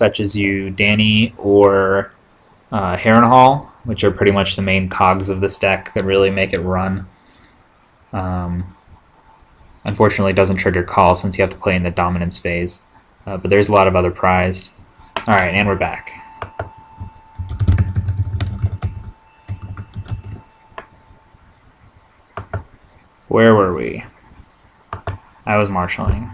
fetches you Dany or Harrenhal, which are pretty much the main cogs of this deck that really make it run. Unfortunately, it doesn't trigger call since you have to play in the dominance phase, but there's a lot of other prized. Alright, and we're back. Where were we? I was marshalling.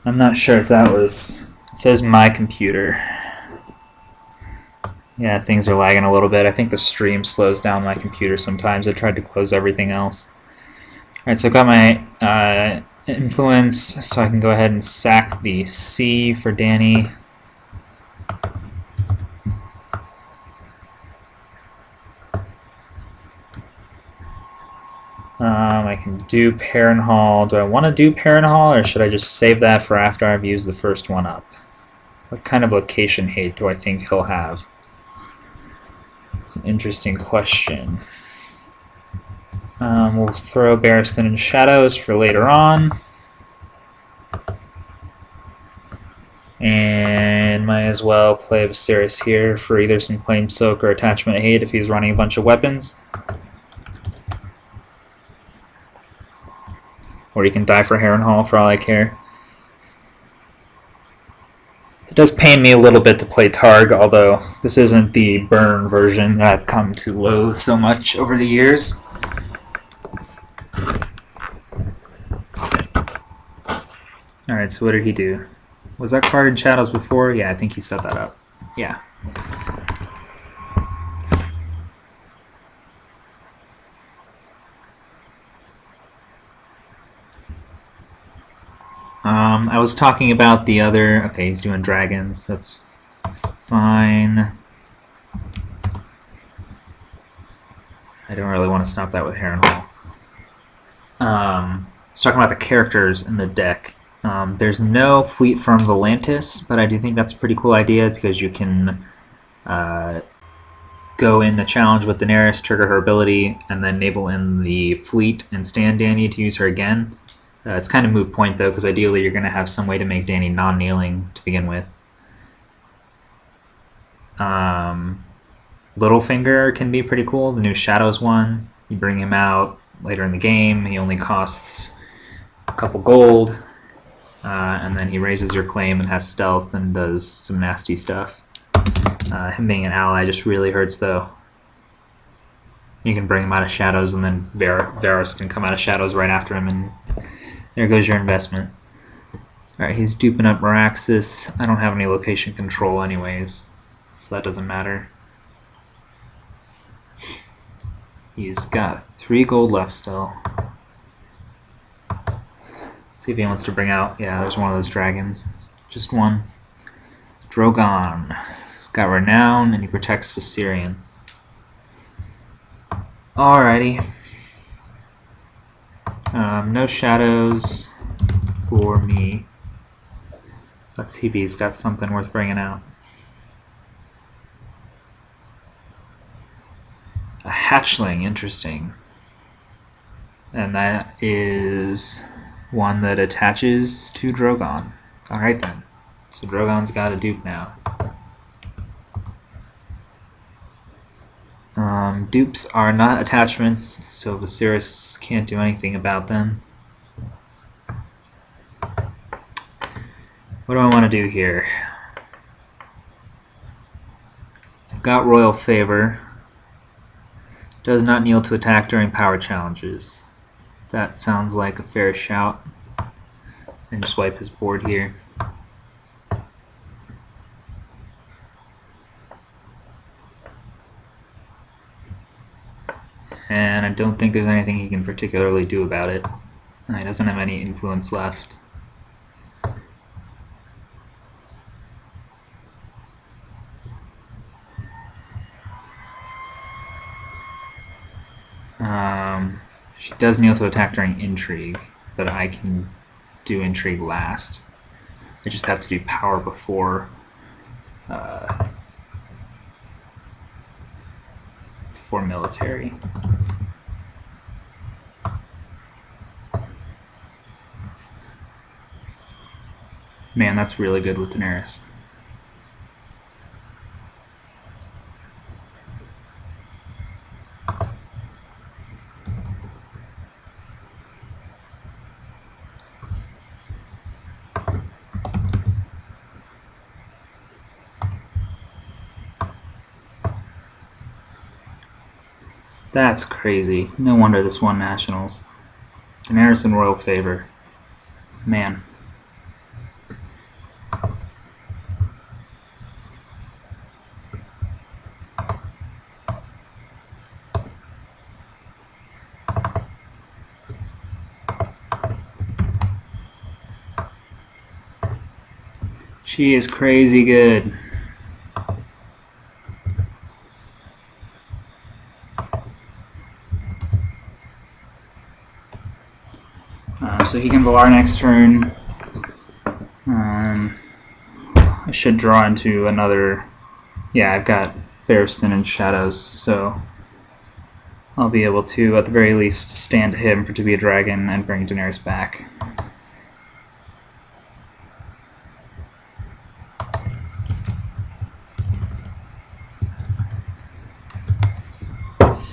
I'm not sure if that was... It says my computer. Yeah, things are lagging a little bit. I think the stream slows down my computer sometimes. I tried to close everything else. Alright, so I've got my influence, so I can go ahead and sack the C for Dany. I can do Harrenhal. Do I want to do Harrenhal, or should I just save that for after I've used the first one up? What kind of location hate do I think he'll have? It's an interesting question. We'll throw Barristan in Shadows for later on. And might as well play Viserys here for either some Claim Soak or Attachment Hate if he's running a bunch of weapons. Or you can die for Harrenhal for all I care. It does pain me a little bit to play Targ, although this isn't the burn version that I've come to loathe so much over the years. Alright, so what did he do? Was that card in Shadows before? Yeah, I think he set that up. Yeah. I was talking about the other... Okay, he's doing dragons. That's fine. I don't really want to stop that with Harrenhal. I was talking about the characters in the deck. There's no fleet from Volantis, but I do think that's a pretty cool idea because you can go in the challenge with Daenerys, trigger her ability, and then enable in the fleet and stand Dany to use her again. It's kind of moot point though, because ideally you're going to have some way to make Dany non-kneeling to begin with. Littlefinger can be pretty cool, the new Shadows one. You bring him out later in the game, he only costs a couple gold, and then he raises your claim and has stealth and does some nasty stuff. Him being an ally just really hurts though. You can bring him out of Shadows and then Varys can come out of Shadows right after him, and there goes your investment. Alright, he's duping up Meraxis. I don't have any location control anyways, so that doesn't matter. He's got 3 gold left still. See if he wants to bring out... Yeah, there's one of those dragons. Just one. Drogon. He's got Renown, and he protects Viserion. Alrighty. No Shadows for me. Let's see if he's got something worth bringing out. A hatchling, interesting. And that is one that attaches to Drogon. Alright then. So Drogon's got a dupe now. Dupes are not attachments, so Viserys can't do anything about them. What do I want to do here? I've got Royal Favor. Does not kneel to attack during power challenges. That sounds like a fair shout. And just wipe his board here. And I don't think there's anything he can particularly do about it. He doesn't have any influence left. She does kneel to attack during Intrigue, but I can do Intrigue last. I just have to do power before for military. Man, that's really good with Daenerys. That's crazy. No wonder this won Nationals. Daenerys in royal favor. Man. She is crazy good. So he can Valar next turn. I should draw into another. Yeah, I've got Barristan and Shadows, so I'll be able to, at the very least, stand him for to be a dragon and bring Daenerys back.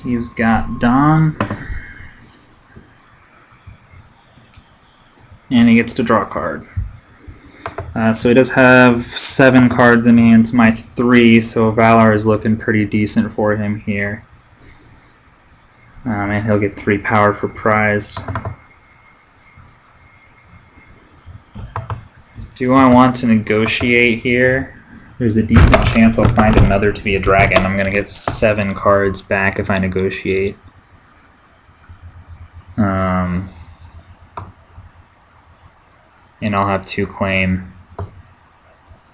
He's got Dawn. And he gets to draw a card. So he does have 7 cards in hand to my 3, so Valar is looking pretty decent for him here. And he'll get 3 power for prized. Do I want to negotiate here? There's a decent chance I'll find another to be a dragon. I'm going to get 7 cards back if I negotiate. And I'll have 2 claim.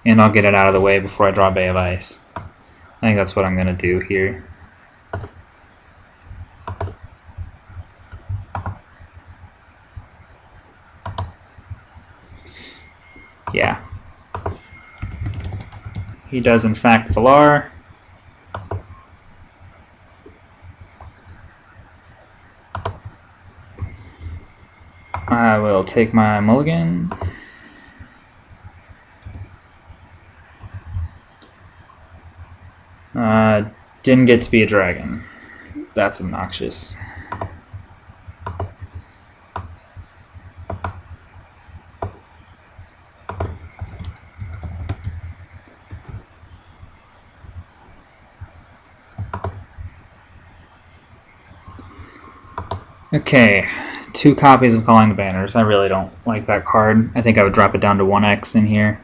And I'll get it out of the way before I draw Bay of Ice. I think that's what I'm going to do here. Yeah. He does, in fact, Valar. I will take my mulligan. Didn't get to be a dragon. That's obnoxious. Okay, 2 copies of Calling the Banners. I really don't like that card. I think I would drop it down to 1x in here.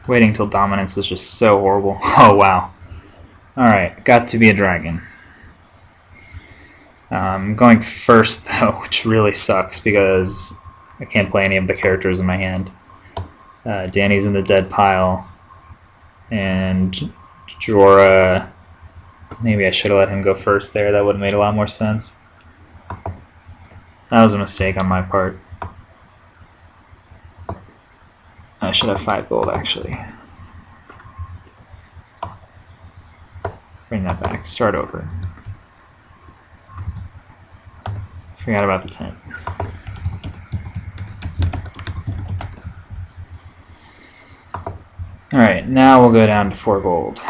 Waiting till dominance is just so horrible. Oh, wow. Alright, got to be a dragon. Going first, though, which really sucks because I can't play any of the characters in my hand. Dany's in the dead pile. And Jorah... Maybe I should have let him go first there. That would have made a lot more sense. That was a mistake on my part. I should have 5 gold, actually. Bring that back. Start over. Forgot about the 10. Alright, now we'll go down to 4 gold.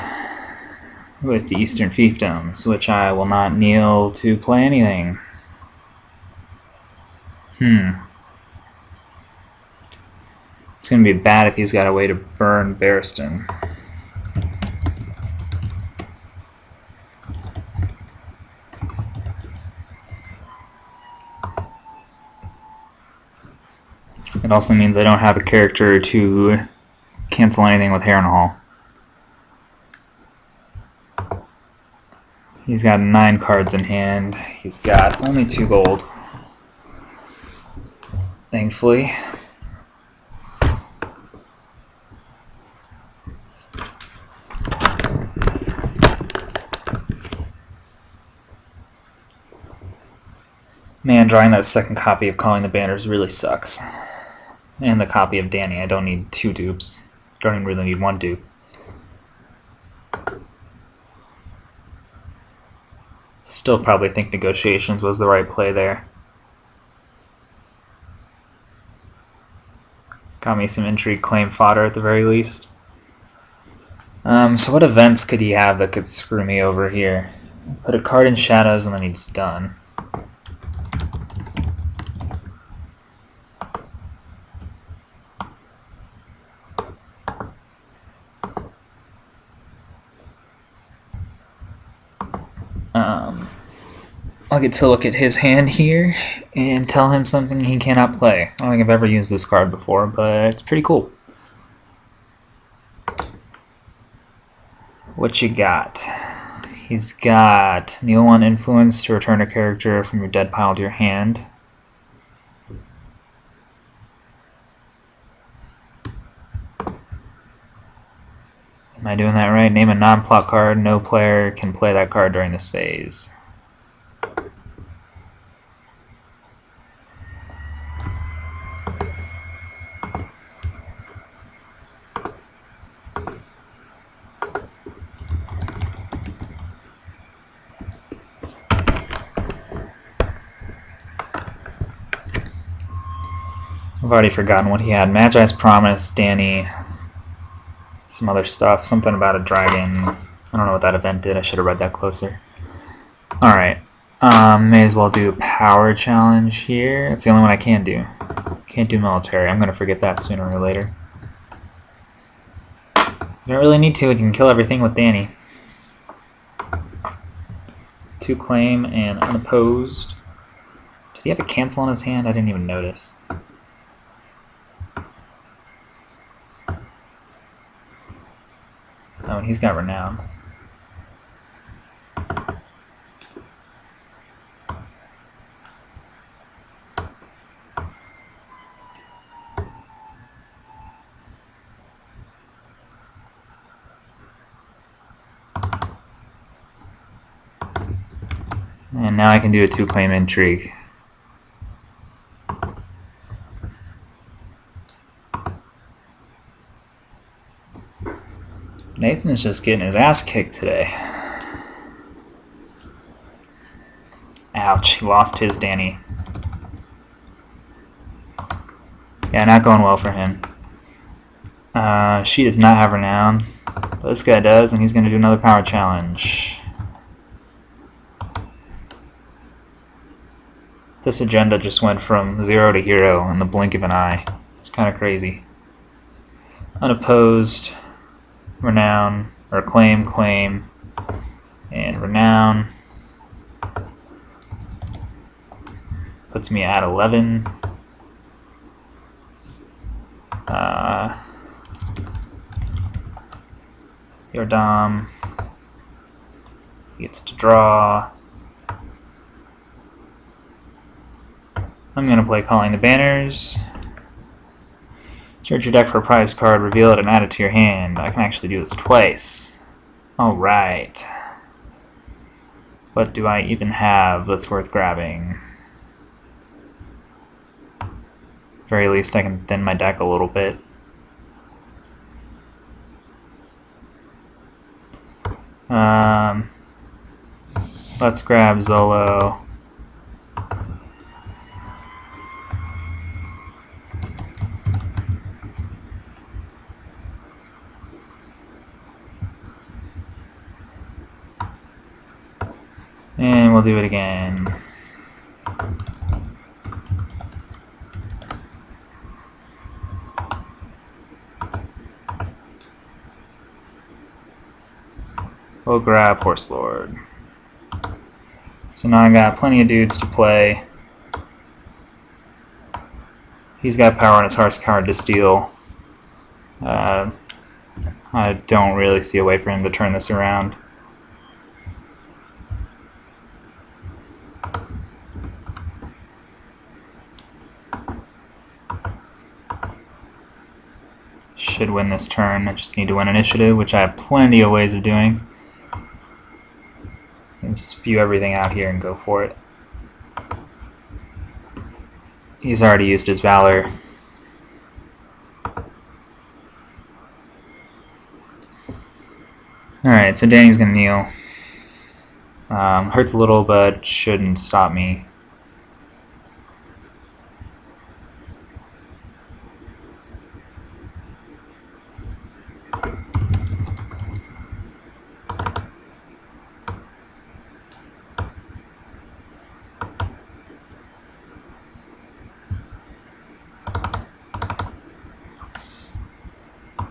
With the Eastern Fiefdoms, which I will not kneel to play anything. It's going to be bad if he's got a way to burn Barristan. It also means I don't have a character to cancel anything with Harrenhal. He's got 9 cards in hand. He's got only 2 gold. Thankfully. Man, drawing that second copy of Calling the Banners really sucks. And the copy of Dany. I don't need 2 dupes. Don't even really need 1 dupe. Still probably think negotiations was the right play there. Got me some intrigue claim fodder at the very least. So what events could he have that could screw me over here? Put a card in shadows and then he's done. I'll get to look at his hand here and tell him something he cannot play. I don't think I've ever used this card before, but it's pretty cool. What you got? He's got Kneel 1 Influence to return a character from your dead pile to your hand. Am I doing that right? Name a non-plot card. No player can play that card during this phase. I've already forgotten what he had. Magi's Promise, Danny, some other stuff, something about a dragon. I don't know what that event did. I should have read that closer. Alright, may as well do a power challenge here. It's the only one I can do. Can't do military. I'm going to forget that sooner or later. You don't really need to. You can kill everything with Danny. 2 claim and unopposed. Did he have a cancel on his hand? I didn't even notice. Oh, and he's got Renown. And now I can do a 2-claim intrigue. Nathan's just getting his ass kicked today. Ouch, he lost his Danny. Yeah, not going well for him. She does not have Renown, but this guy does, and he's going to do another power challenge. This agenda just went from 0 to hero in the blink of an eye. It's kind of crazy. Unopposed, Renown, or claim, and Renown. Puts me at 11. Yordam gets to draw. I'm going to play Calling the Banners. Search your deck for a prize card, reveal it, and add it to your hand. I can actually do this twice. Alright. What do I even have that's worth grabbing? At the very least, I can thin my deck a little bit. Let's grab Zolo. And we'll do it again. We'll grab Horse Lord. So now I got plenty of dudes to play. He's got power on his horse card to steal. I don't really see a way for him to turn this around. Should win this turn. I just need to win initiative, which I have plenty of ways of doing. And spew everything out here and go for it. He's already used his Valor. Alright, so Danny's gonna kneel. Hurts a little, but shouldn't stop me.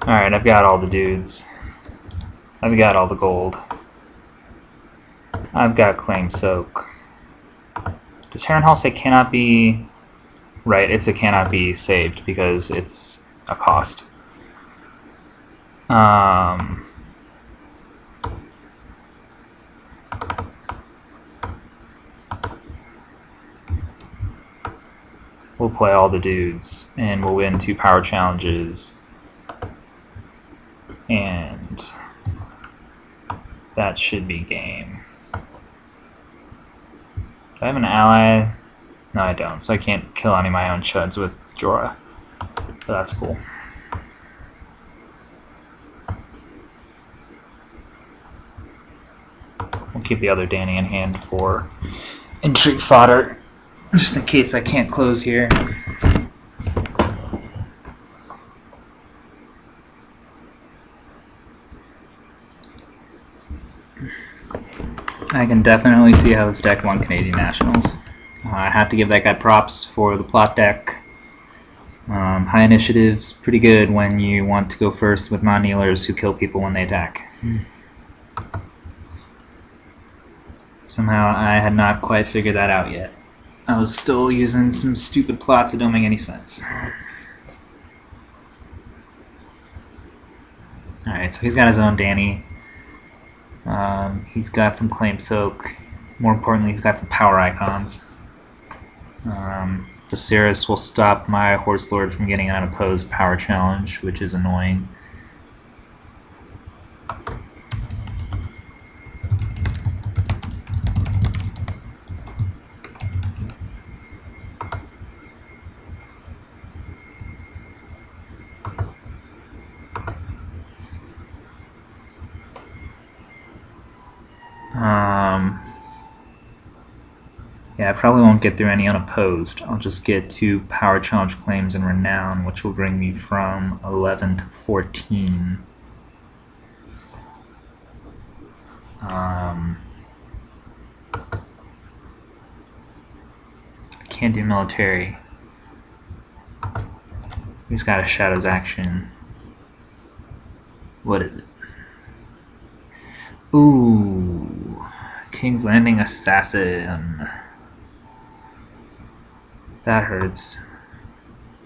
Alright, I've got all the dudes. I've got all the gold. I've got Claim Soak. Does Harrenhal say cannot be... Right, it's a cannot be saved because it's a cost. We'll play all the dudes, and we'll win 2 power challenges. And that should be game. Do I have an ally? No, I don't, so I can't kill any of my own chuds with Jorah. But that's cool. We'll keep the other Dany in hand for intrigue fodder, just in case I can't close here. I can definitely see how this deck won Canadian Nationals. I have to give that guy props for the plot deck. High initiative's pretty good when you want to go first with non-kneelers who kill people when they attack. Somehow I had not quite figured that out yet. I was still using some stupid plots that don't make any sense. Alright, so he's got his own Dany. He's got some Claim Soak. More importantly, he's got some power icons. Viserys will stop my Horse Lord from getting an unopposed power challenge, which is annoying. Yeah, I probably won't get through any unopposed. I'll just get 2 power challenge claims in Renown, which will bring me from 11 to 14. I can't do military. He's got a Shadow's action. What is it? Ooh, King's Landing Assassin. That hurts.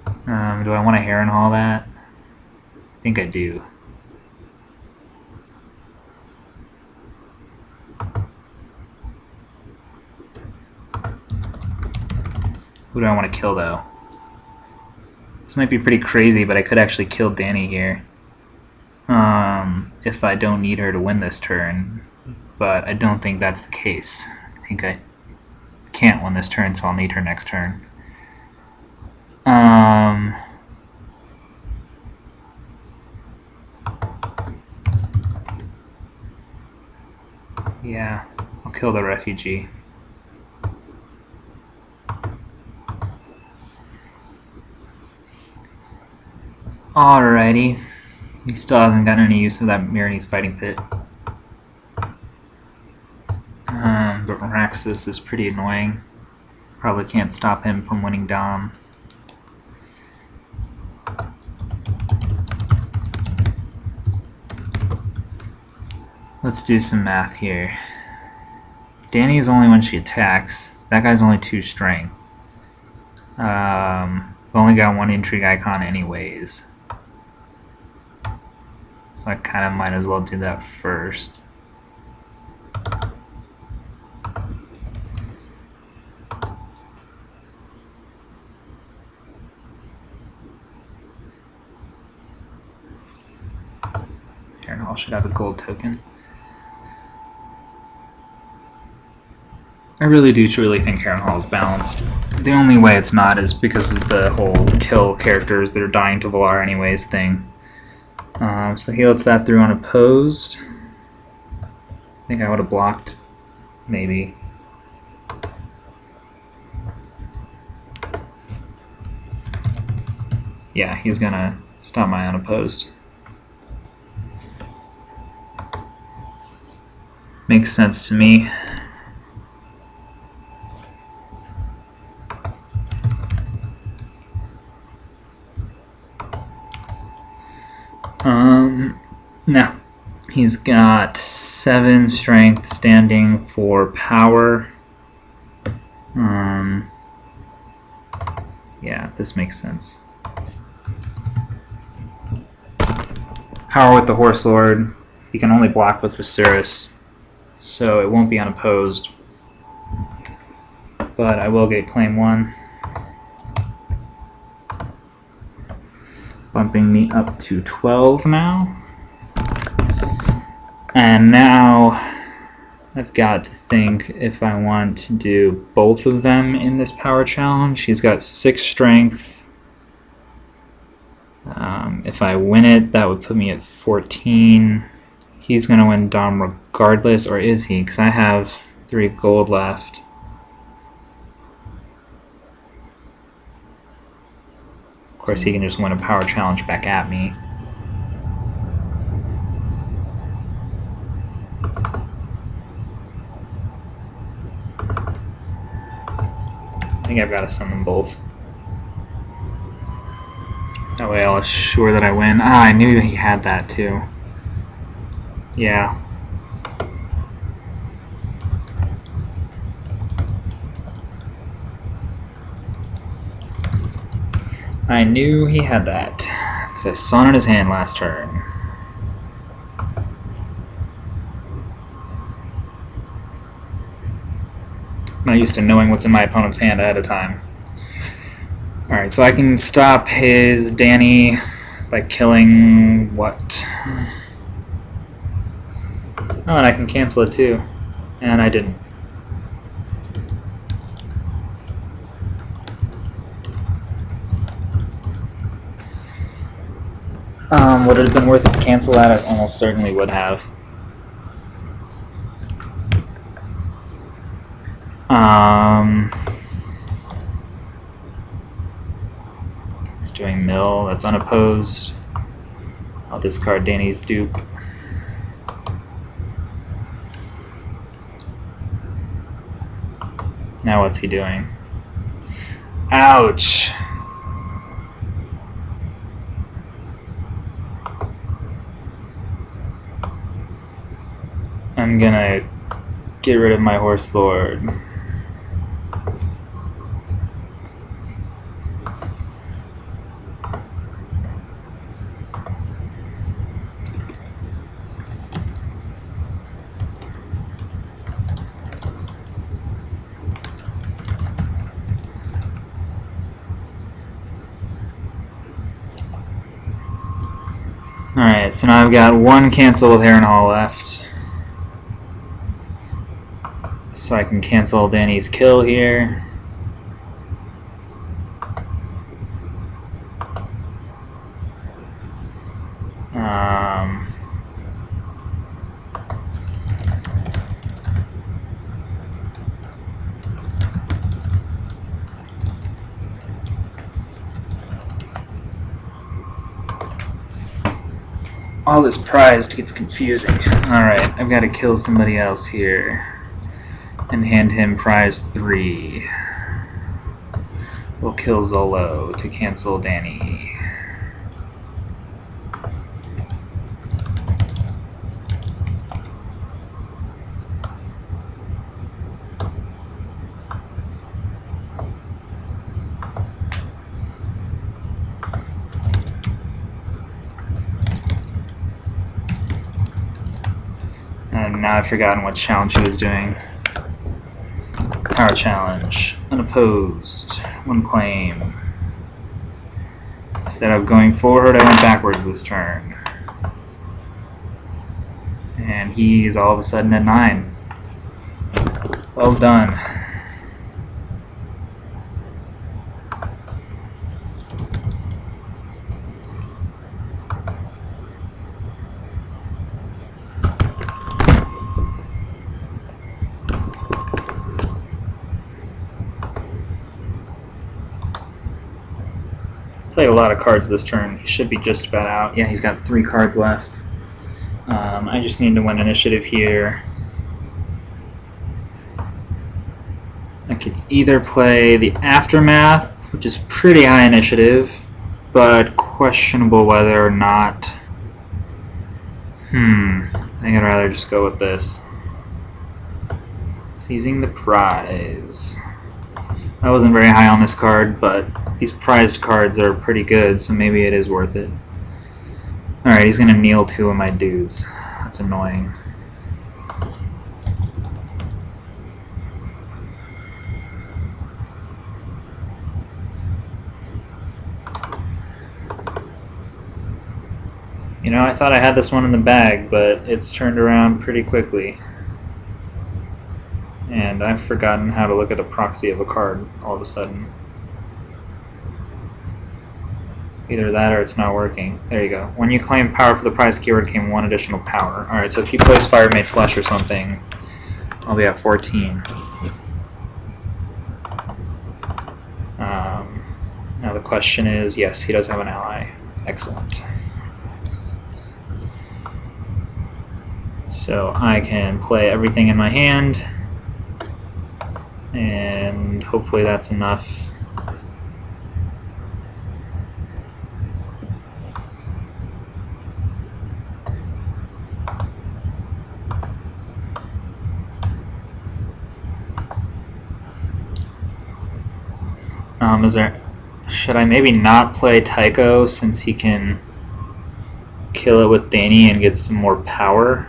Do I want to Harrenhal that? I think I do. Who do I want to kill, though? This might be pretty crazy, but I could actually kill Dany here. If I don't need her to win this turn. But I don't think that's the case. I think I can't win this turn, so I'll need her next turn. Yeah, I'll kill the refugee. Alrighty. He still hasn't gotten any use of that Myrni's Fighting Pit. But Raxus is pretty annoying. Probably can't stop him from winning Dom. Let's do some math here. Dany is only when she attacks. That guy's only 2 strength. We've only got 1 intrigue icon anyways. So I kind of might as well do that first. Harrenhal should have a gold token. I really do truly think Harrenhal is balanced. The only way it's not is because of the whole kill characters that are dying to Valar anyways thing. So he lets that through unopposed. I think I would have blocked. maybe. Yeah, he's gonna stop my unopposed. Makes sense to me. Now, he's got 7 strength standing for power. Yeah, this makes sense. Power with the Horse Lord. He can only block with Viserys, so it won't be unopposed. But I will get claim 1. Bumping me up to 12 now. And now I've got to think if I want to do both of them in this power challenge. He's got 6 strength. If I win it, that would put me at 14. He's going to win Dom regardless, or is he? Because I have 3 gold left. Of course, he can just win a power challenge back at me. I think I've got to summon both. That way I'll assure that I win. Ah, I knew he had that too. Yeah. I knew he had that, because I saw it in his hand last turn. I'm not used to knowing what's in my opponent's hand ahead of time. Alright, so I can stop his Dany by killing what? Oh, and I can cancel it too. And I didn't. Would it have been worth it to cancel that? I almost certainly would have. It's doing mill, that's unopposed. I'll discard Dany's dupe. Now what's he doing? Ouch! I'm gonna get rid of my Horse Lord. Alright, so now I've got 1 cancel with Harrenhal left. So I can cancel Dany's kill here. All this prized gets confusing. Alright, I've got to kill somebody else here and hand him prize 3. We'll kill Zolo to cancel Dany. And now I've forgotten what challenge she was doing. Power challenge. Unopposed. 1 claim. Instead of going forward, I went backwards this turn. And he's all of a sudden at 9. Well done. Played a lot of cards this turn. He should be just about out. Yeah, he's got 3 cards left. I just need to win initiative here. I could either play the Aftermath, which is pretty high initiative, but questionable whether or not. I think I'd rather just go with this. Seizing the Prize. I wasn't very high on this card, but these prized cards are pretty good, so maybe it is worth it. Alright, he's going to kneel 2 of my dudes. That's annoying. You know, I thought I had this one in the bag, but it's turned around pretty quickly. And I've forgotten how to look at a proxy of a card all of a sudden. Either that or it's not working. There you go. When you claim power for the prize keyword, came 1 additional power. Alright, so if you place Fire Made Flesh or something, I'll be at 14. Now the question is, yes, he does have an ally. Excellent. So I can play everything in my hand, and hopefully that's enough. Should I maybe not play Tycho since he can kill it with Dany and get some more power?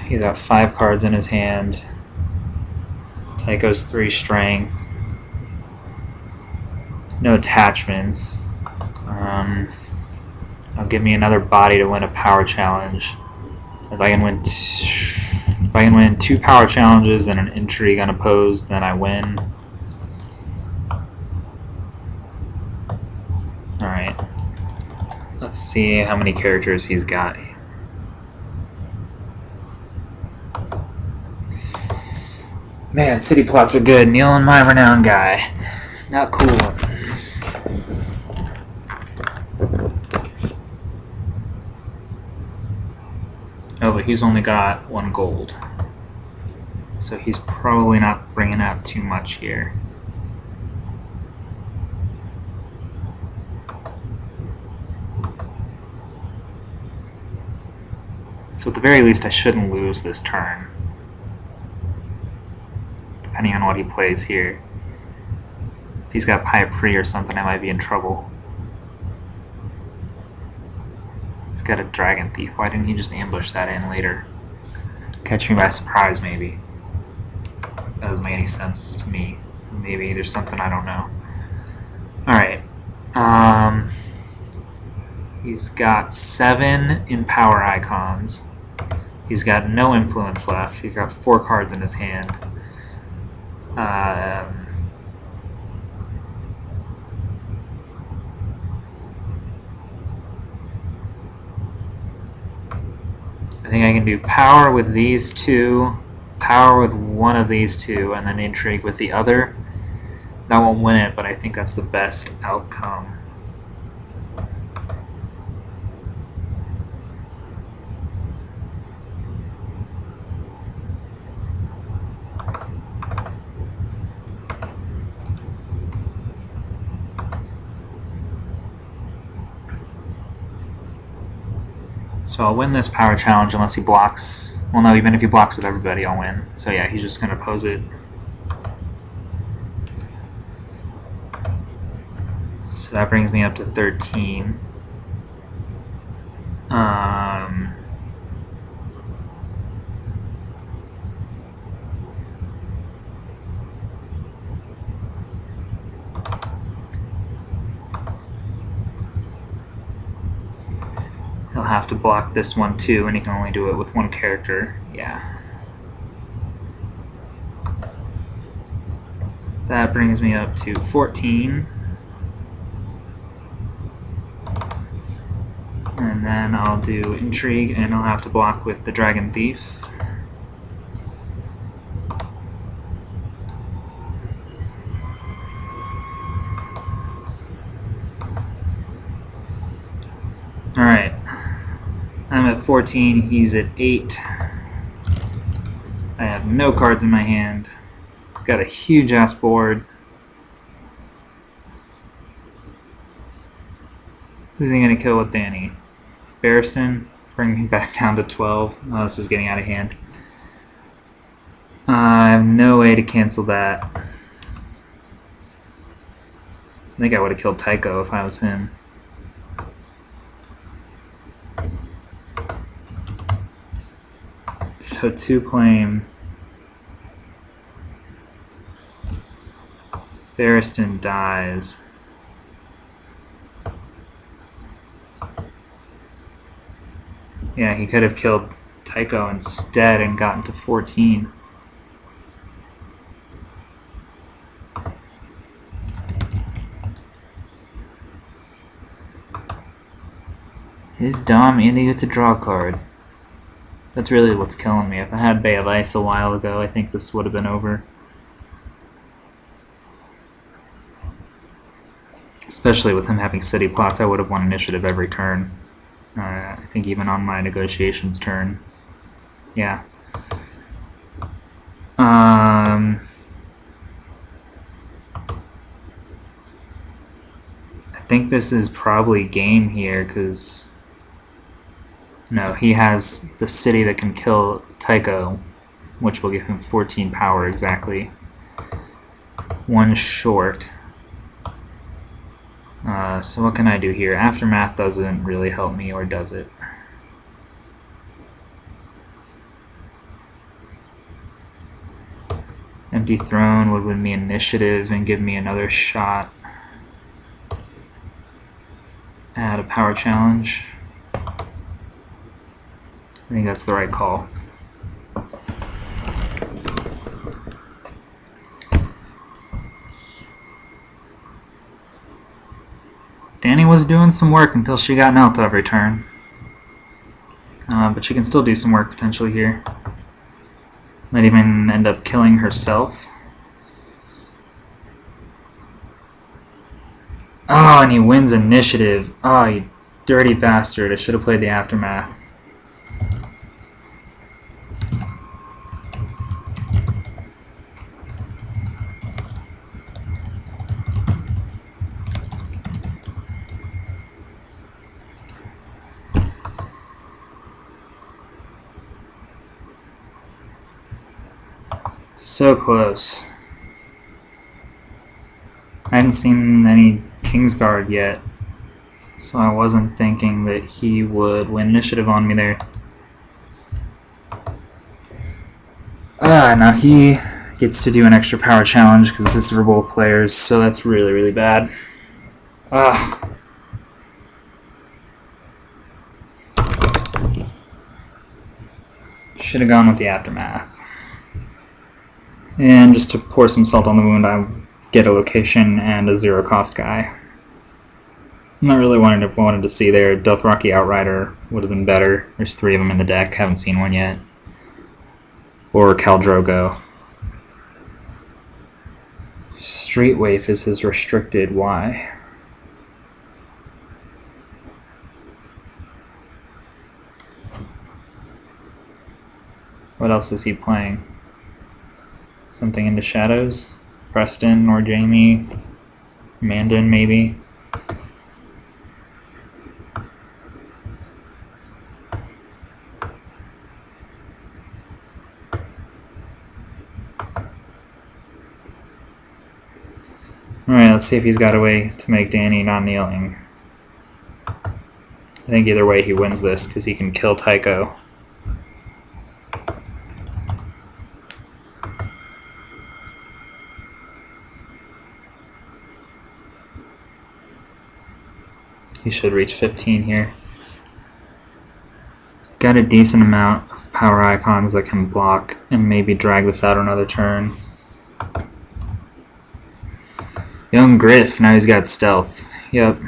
He's got 5 cards in his hand. Tycho's 3 strength. No attachments. That'll give me another body to win a power challenge. If I can win 2 power challenges and an intrigue unopposed, then I win. Alright. Let's see how many characters he's got. Man, city plots are good. Neil and my renowned guy. Not cool. Oh, but he's only got 1 gold. So he's probably not bringing out too much here. So at the very least, I shouldn't lose this turn. Depending on what he plays here. If he's got Pipe Free or something, I might be in trouble. He's got a Dragon Thief. Why didn't he just ambush that in later? Catch me by surprise, maybe. That doesn't make any sense to me. Maybe there's something I don't know. Alright. He's got 7 in power icons. He's got no influence left. He's got 4 cards in his hand. I think I can do power with these 2, power with one of these 2, and then intrigue with the other. That won't win it, but I think that's the best outcome. So I'll win this power challenge unless he blocks. Well, no, even if he blocks with everybody, I'll win. So yeah, he's just going to oppose it. So that brings me up to 13. He'll have to block this one too, and he can only do it with 1 character. Yeah. That brings me up to 14. And then I'll do Intrigue, and I'll have to block with the Dragon Thief. Alright, I'm at 14, he's at 8. I have no cards in my hand. Got a huge ass board. Who's he going to kill with Danny? Barristan? Bring me back down to 12. Oh, this is getting out of hand. I have no way to cancel that. I think I would have killed Tycho if I was him. So 2 claim. Barristan dies. Yeah, he could have killed Tycho instead and gotten to 14. His Dom and he gets a draw card. That's really what's killing me. If I had Bay of Ice a while ago, I think this would have been over. Especially with him having city plots, I would have won initiative every turn. I think even on my negotiations turn. Yeah. I think this is probably game here, because no, he has the city that can kill Tycho, which will give him 14 power exactly. 1 short. So what can I do here? Aftermath doesn't really help me, or does it? Empty Throne would win me initiative and give me another shot at a power challenge. I think that's the right call. Danny was doing some work until she got an Alta every turn. But she can still do some work potentially here. Might even end up killing herself. Oh, and he wins initiative. Oh, you dirty bastard. I should have played the Aftermath. So close. I hadn't seen any Kingsguard yet, so I wasn't thinking that he would win initiative on me there. Now he gets to do an extra power challenge because this is for both players, so that's really, really bad. Should have gone with the Aftermath. And just to pour some salt on the wound, I get a location and a 0 cost guy. I'm not really wanted to see there. Dothraki Outrider would have been better. There's 3 of them in the deck. Haven't seen one yet. Or Khal Drogo. Street Waif is his restricted. Why? What else is he playing? Something into Shadows? Preston or Jamie? Mandan, maybe? Alright, let's see if he's got a way to make Danny not kneeling. I think either way he wins this, because he can kill Tycho. He should reach 15 here. Got a decent amount of power icons that can block and maybe drag this out another turn. Young Griff, now he's got stealth. Yep.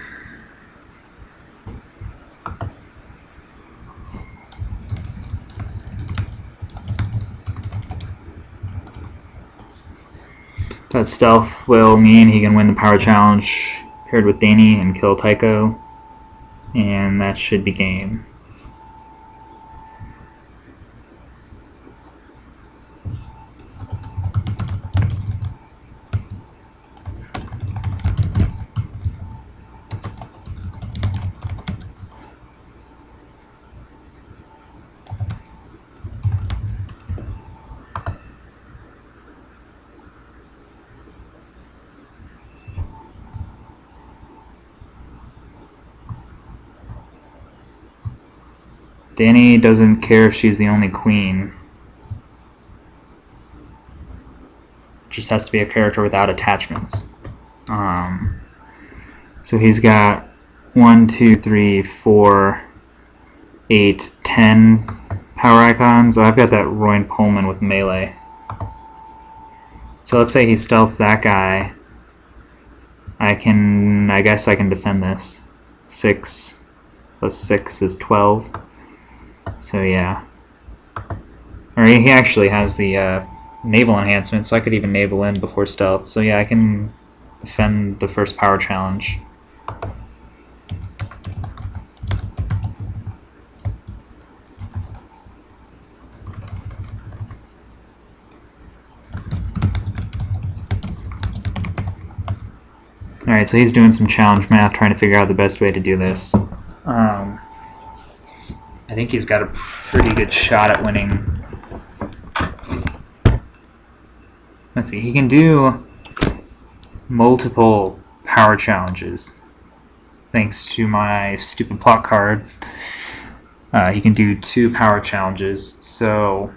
That stealth will mean he can win the power challenge paired with Danny and kill Tycho, and that should be game. Danny doesn't care if she's the only queen. Just has to be a character without attachments. So he's got 1, 2, 3, 4, 8, 10 power icons. I've got that Royne Pullman with melee. So let's say he stealths that guy. I guess I can defend this. 6 plus 6 is 12. So yeah. Or he actually has the naval enhancement, so I could even naval in before stealth. So yeah, I can defend the first power challenge. Alright, so he's doing some challenge math, trying to figure out the best way to do this. I think he's got a pretty good shot at winning. Let's see, he can do multiple power challenges. Thanks to my stupid plot card, he can do 2 power challenges. So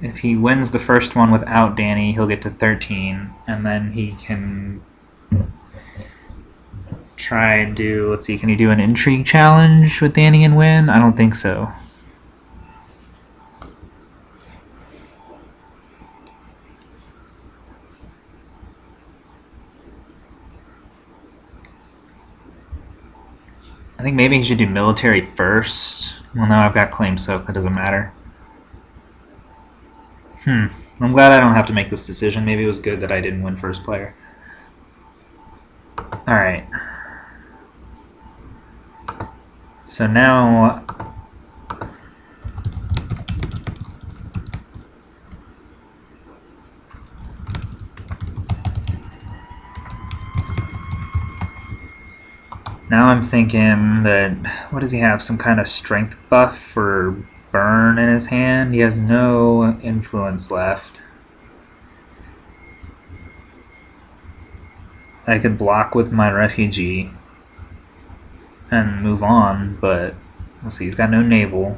if he wins the first one without Danny, he'll get to 13, and then he can try and do, let's see, can he do an intrigue challenge with Danny and win? I don't think so. I think maybe he should do military first. Well, now I've got claim soak, that doesn't matter. I'm glad I don't have to make this decision. Maybe it was good that I didn't win first player. Alright. So now I'm thinking that, what does he have? Some kind of strength buff or burn in his hand? He has no influence left. I could block with my refugee and move on, but let's see, he's got no naval.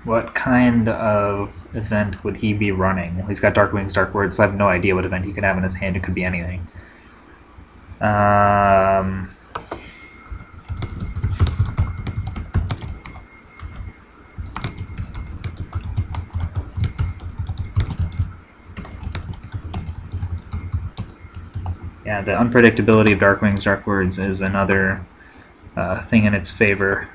What kind of event would he be running? Well, he's got Dark Wings, Dark Words, so I have no idea what event he could have in his hand. It could be anything. Yeah, the unpredictability of Dark Wings, Dark Words is another thing in its favor.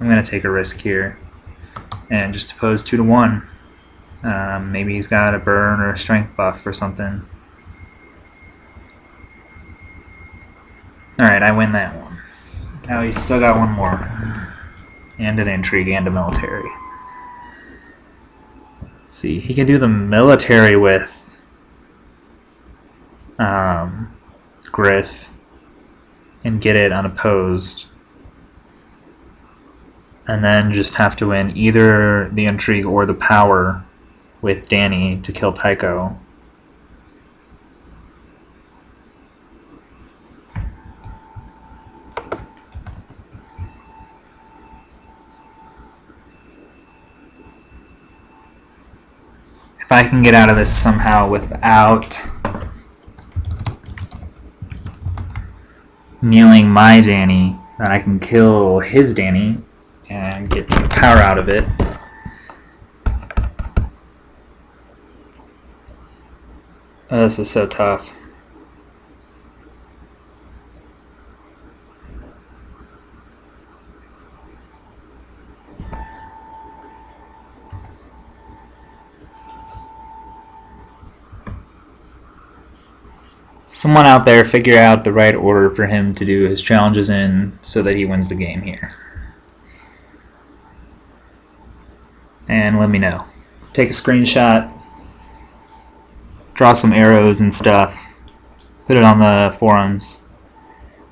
I'm going to take a risk here and just oppose 2 to 1. Maybe he's got a burn or a strength buff or something. Alright, I win that one. Now he's still got one more. And an intrigue and a military. Let's see, he can do the military with Griff and get it unopposed. And then just have to win either the intrigue or the power with Danny to kill Tycho. If I can get out of this somehow without kneeling my Danny, then I can kill his Danny and get some power out of it. Oh, this is so tough. someone out there figure out the right order for him to do his challenges in so that he wins the game here. And let me know. Take a screenshot, draw some arrows and stuff, put it on the forums,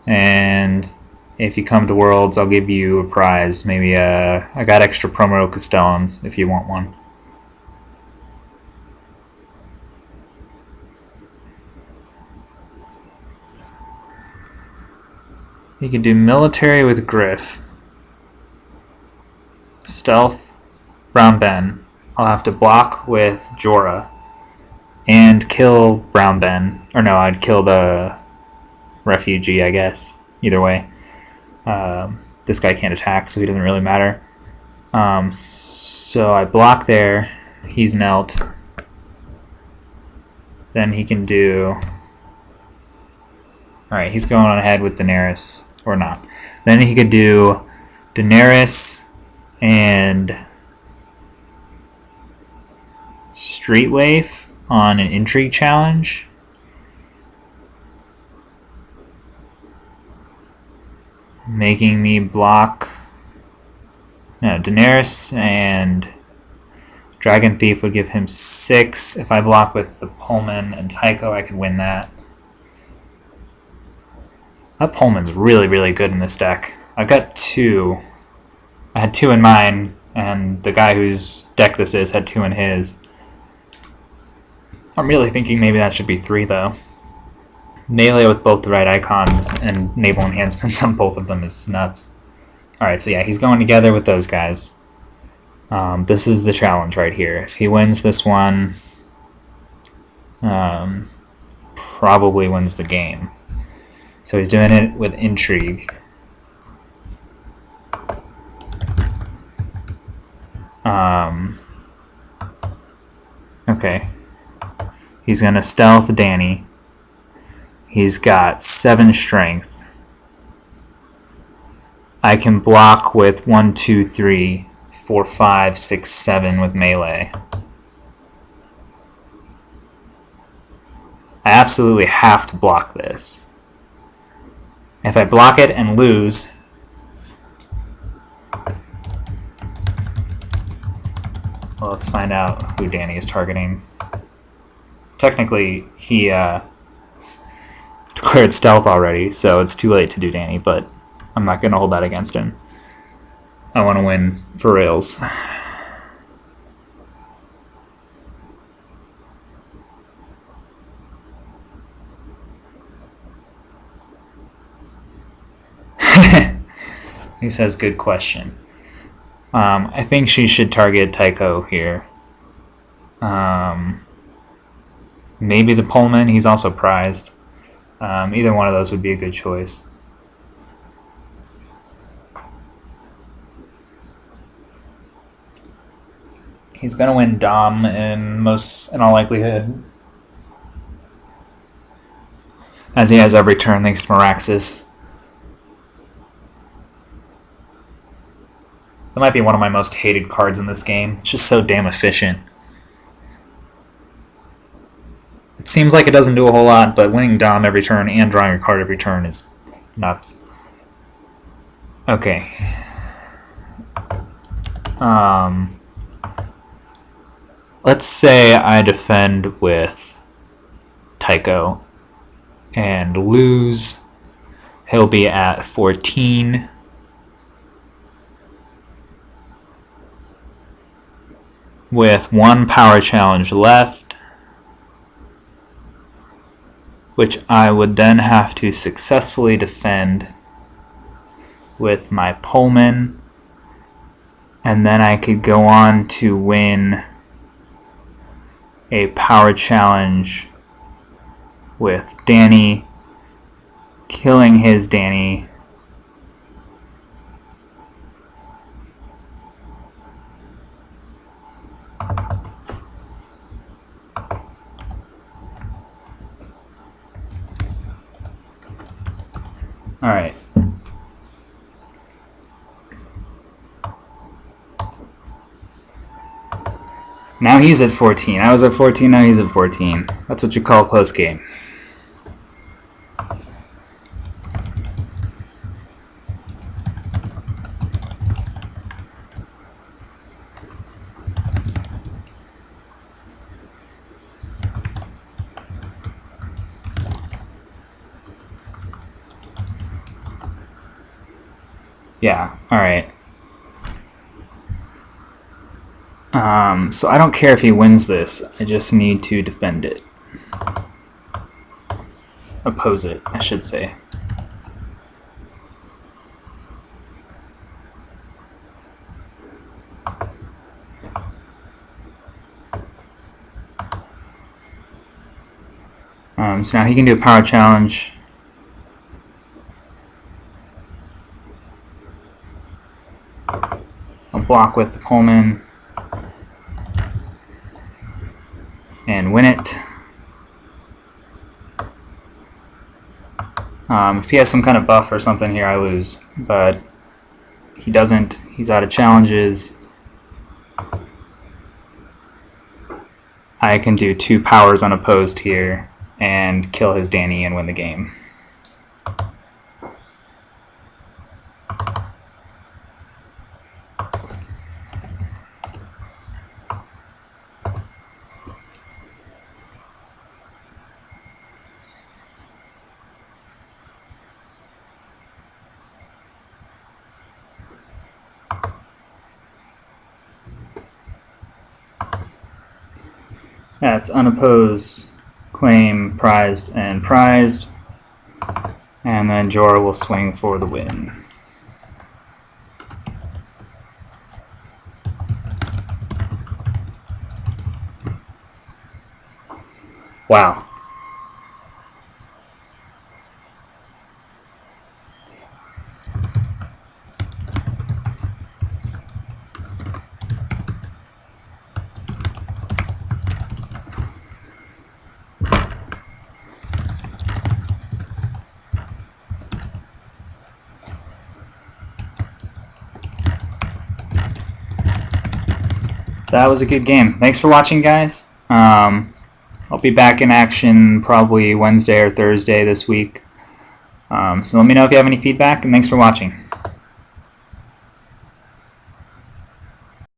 and if you come to Worlds, I'll give you a prize. Maybe I got extra promo Castellans if you want one. You can do military with Griff, stealth, Brown Ben. I'll have to block with Jorah and kill Brown Ben. Or no, I'd kill the refugee, I guess. Either way. This guy can't attack, so he doesn't really matter. So I block there. He's knelt. Then he can do... Alright, he's going on ahead with Daenerys. Or not. Then he could do Daenerys and Street Waif on an intrigue challenge. Making me block... No, Daenerys and Dragon Thief would give him 6. If I block with the Pullman and Tycho, I could win that. That Pullman's really, really good in this deck. I've got 2. I had 2 in mine, and the guy whose deck this is had 2 in his. I'm really thinking maybe that should be 3, though. Melee with both the right icons and naval enhancements on both of them is nuts. Alright, so yeah, he's going together with those guys. This is the challenge right here. If he wins this one, probably wins the game. So he's doing it with intrigue. Okay. He's going to stealth Dany. He's got 7 strength. I can block with 1, 2, 3, 4, 5, 6, 7 with melee. I absolutely have to block this. If I block it and lose, well, let's find out who Dany is targeting. Technically, he declared stealth already, so it's too late to do Dany, but I'm not going to hold that against him. I want to win for reals. He says, good question. I think she should target Tycho here. Maybe the Pullman, he's also prized. Either one of those would be a good choice. He's going to win Dom in all likelihood, as he has every turn thanks to Meraxes. That might be one of my most hated cards in this game. It's just so damn efficient. It seems like it doesn't do a whole lot, but winning Dom every turn and drawing a card every turn is nuts. Okay. Let's say I defend with Tycho and lose. He'll be at 14. With 1 power challenge left, which I would then have to successfully defend with my Pullman, and then I could go on to win a power challenge with Dany, killing his Dany. Alright. Now he's at 14. I was at 14, now he's at 14. That's what you call a close game. Yeah, alright. So I don't care if he wins this, I just need to defend it. Oppose it, I should say. So now he can do a power challenge. I'll block with the Pullman and win it. If he has some kind of buff or something here, I lose, but he doesn't. He's out of challenges. I can do 2 powers unopposed here and kill his Danny and win the game. That's unopposed, claim, prized, and prized. And then Jorah will swing for the win. Wow. That was a good game. Thanks for watching, guys. I'll be back in action probably Wednesday or Thursday this week. So let me know if you have any feedback, and thanks for watching.